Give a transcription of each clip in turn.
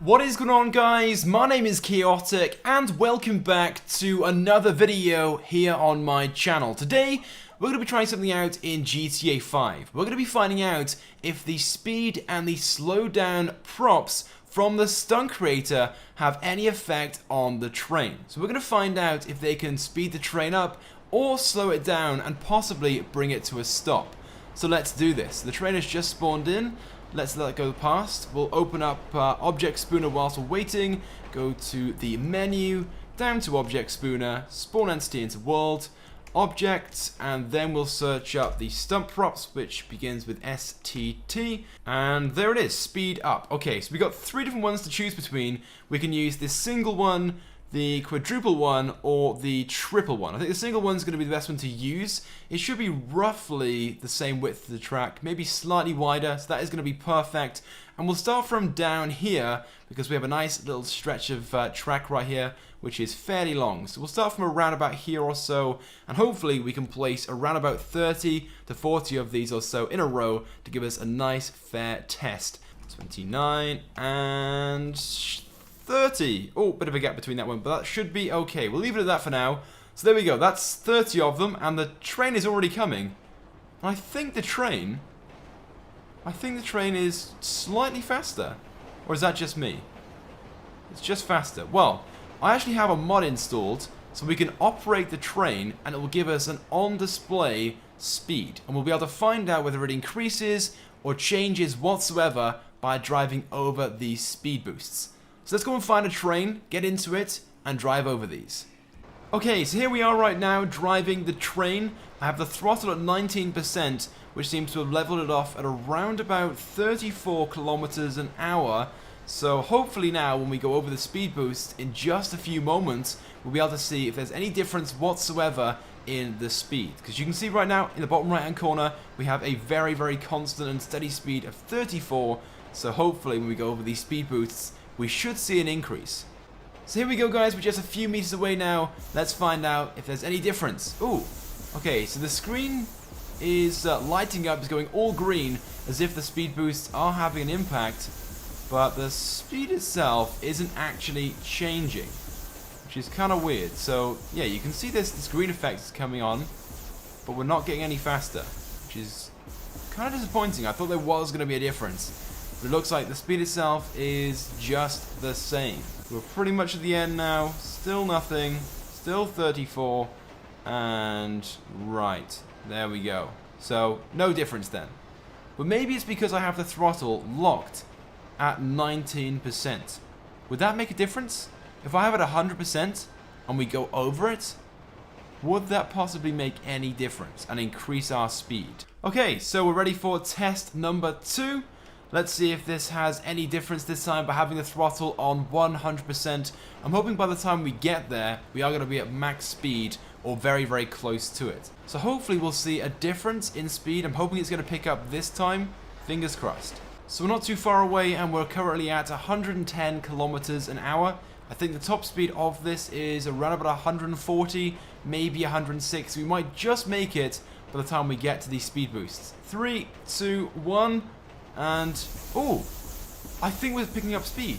What is going on, guys? My name is Chaotic and welcome back to another video here on my channel. Today we're going to be trying something out in GTA 5. We're going to be finding out if the speed and the slowdown props from the stunt creator have any effect on the train. So we're going to find out if they can speed the train up or slow it down and possibly bring it to a stop. So let's do this. The train has just spawned in. Let's let it go past. We'll open up Object Spooner whilst we're waiting. Go to the menu, down to Object Spooner, spawn entity into world, objects, and then we'll search up the stunt props, which begins with STT. And there it is, speed up. Okay, so we got three different ones to choose between. We can use this single one, the quadruple one, or the triple one. I think the single one's going to be the best one to use. It should be roughly the same width of the track, maybe slightly wider, so that is going to be perfect. And we'll start from down here, because we have a nice little stretch of track right here, which is fairly long. So we'll start from around about here or so, and hopefully we can place around about 30 to 40 of these or so in a row to give us a nice fair test. 29 and 30. Oh, bit of a gap between that one, but that should be okay. We'll leave it at that for now. So there we go. That's 30 of them, and the train is already coming. I think the train is slightly faster. Or is that just me? It's just faster. Well, I actually have a mod installed, so we can operate the train, and it will give us an on-display speed. And we'll be able to find out whether it increases or changes whatsoever by driving over these speed boosts. So let's go and find a train, get into it, and drive over these. Okay, so here we are right now driving the train. I have the throttle at 19%, which seems to have leveled it off at around about 34 kilometers an hour. So hopefully now when we go over the speed boost in just a few moments, we'll be able to see if there's any difference whatsoever in the speed. Because you can see right now in the bottom right hand corner, we have a very, very constant and steady speed of 34. So hopefully when we go over these speed boosts, we should see an increase. So here we go, guys. We're just a few meters away now. Let's find out if there's any difference. Ooh, okay, so the screen is lighting up, is going all green, as if the speed boosts are having an impact, but the speed itself isn't actually changing, which is kind of weird. So yeah, you can see this green effect is coming on, but we're not getting any faster, which is kind of disappointing. I thought there was going to be a difference. But it looks like the speed itself is just the same. We're pretty much at the end now. Still nothing. Still 34. And right. There we go. So, no difference then. But maybe it's because I have the throttle locked at 19%. Would that make a difference? If I have it 100% and we go over it, would that possibly make any difference and increase our speed? Okay, so we're ready for test number 2. Let's see if this has any difference this time by having the throttle on 100%. I'm hoping by the time we get there, we are going to be at max speed or very, very close to it. So hopefully we'll see a difference in speed. I'm hoping it's going to pick up this time. Fingers crossed. So we're not too far away and we're currently at 110 kilometers an hour. I think the top speed of this is around about 140, maybe 106. We might just make it by the time we get to these speed boosts. 3, 2, 1... And, oh, I think we're picking up speed.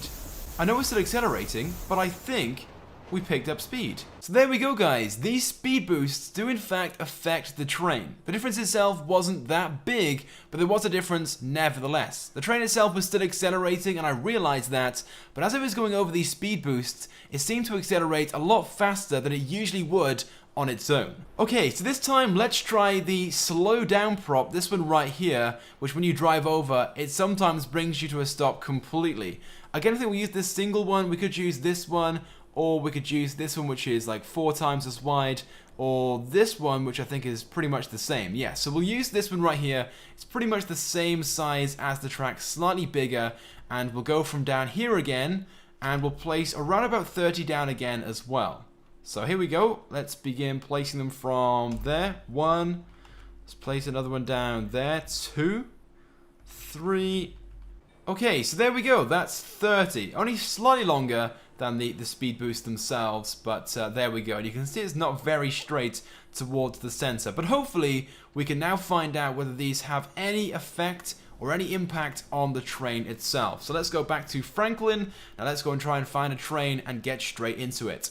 I know we're still accelerating, but I think we picked up speed. So there we go, guys. These speed boosts do in fact affect the train. The difference itself wasn't that big, but there was a difference nevertheless. The train itself was still accelerating, and I realized that, but as I was going over these speed boosts, it seemed to accelerate a lot faster than it usually would on its own. Okay, so this time let's try the slow down prop, this one right here, which when you drive over, it sometimes brings you to a stop completely. Again, I think we'll use this single one. We could use this one, or we could use this one, which is like 4 times as wide, or this one, which I think is pretty much the same. Yeah, so we'll use this one right here. It's pretty much the same size as the track, slightly bigger, and we'll go from down here again, and we'll place around about 30 down again as well. So here we go. Let's begin placing them from there. 1. Let's place another one down there. 2, 3. Okay, so there we go. That's 30. Only slightly longer than the speed boost themselves, but there we go. And you can see it's not very straight towards the center. But hopefully we can now find out whether these have any effect or any impact on the train itself. So let's go back to Franklin. Now let's go and try and find a train and get straight into it.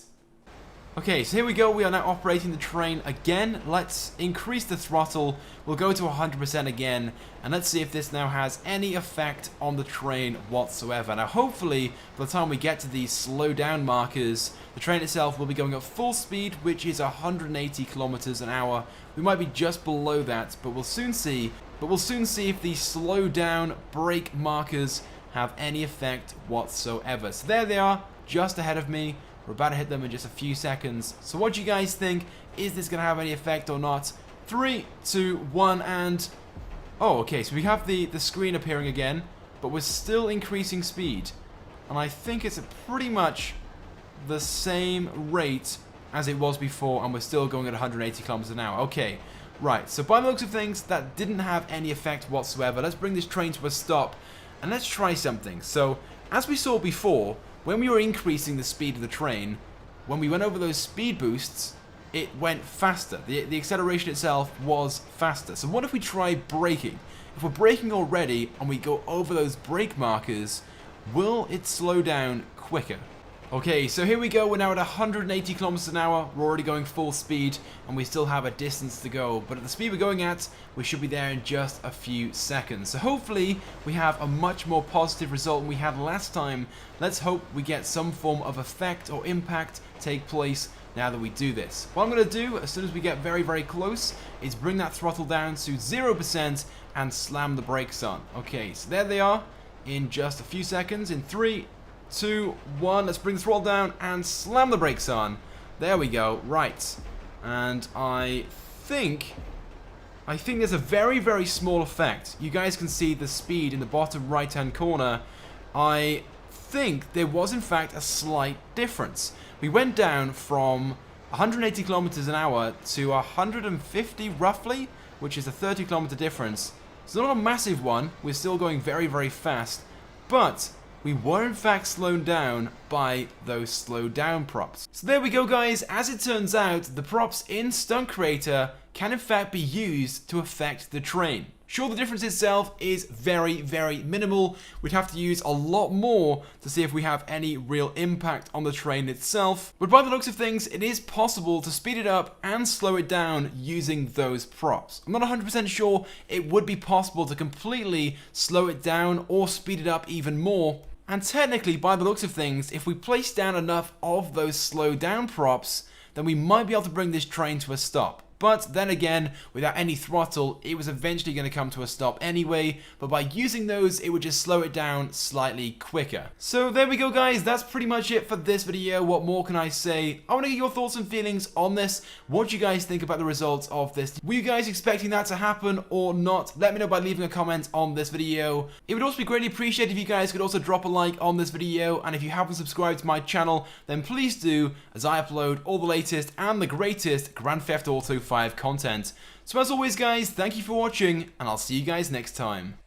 Okay, so here we go. We are now operating the train again. Let's increase the throttle. We'll go to 100% again, and let's see if this now has any effect on the train whatsoever. Now, hopefully, by the time we get to these slow down markers, the train itself will be going at full speed, which is 180 kilometers an hour. We might be just below that, but we'll soon see. But we'll soon see if these slow down brake markers have any effect whatsoever. So there they are, just ahead of me. We're about to hit them in just a few seconds. So what do you guys think? Is this going to have any effect or not? 3, 2, 1, and... Oh, okay, so we have the screen appearing again, but we're still increasing speed. And I think it's pretty much the same rate as it was before, and we're still going at 180 kilometers an hour. Okay, right, so by the looks of things, that didn't have any effect whatsoever. Let's bring this train to a stop, and let's try something. So, as we saw before, when we were increasing the speed of the train, when we went over those speed boosts, it went faster. The acceleration itself was faster. So what if we try braking? If we're braking already and we go over those brake markers, will it slow down quicker? Okay, so here we go. We're now at 180 kilometers an hour. We're already going full speed, and we still have a distance to go. But at the speed we're going at, we should be there in just a few seconds. So hopefully, we have a much more positive result than we had last time. Let's hope we get some form of effect or impact take place now that we do this. What I'm going to do, as soon as we get very, very close, is bring that throttle down to 0% and slam the brakes on. Okay, so there they are in just a few seconds. In 3, 2, 1, let's bring the throttle down and slam the brakes on. There we go, right. And I think there's a very, very small effect. You guys can see the speed in the bottom right hand corner. I think there was in fact a slight difference. We went down from 180 kilometers an hour to 150 roughly, which is a 30 kilometer difference. It's not a massive one, we're still going very, very fast, but we were in fact slowed down by those slow down props. So there we go guys, as it turns out, the props in Stunt Creator can in fact be used to affect the train. Sure, the difference itself is very, very minimal. We'd have to use a lot more to see if we have any real impact on the train itself. But by the looks of things, it is possible to speed it up and slow it down using those props. I'm not 100% sure it would be possible to completely slow it down or speed it up even more. And technically, by the looks of things, if we place down enough of those slow down props, then we might be able to bring this train to a stop. But then again, without any throttle, it was eventually going to come to a stop anyway, but by using those, it would just slow it down slightly quicker. So there we go guys, that's pretty much it for this video. What more can I say? I want to get your thoughts and feelings on this. What do you guys think about the results of this? Were you guys expecting that to happen or not? Let me know by leaving a comment on this video. It would also be greatly appreciated if you guys could also drop a like on this video, and if you haven't subscribed to my channel, then please do, as I upload all the latest and the greatest Grand Theft Auto 5 content. So as always guys, thank you for watching, and I'll see you guys next time.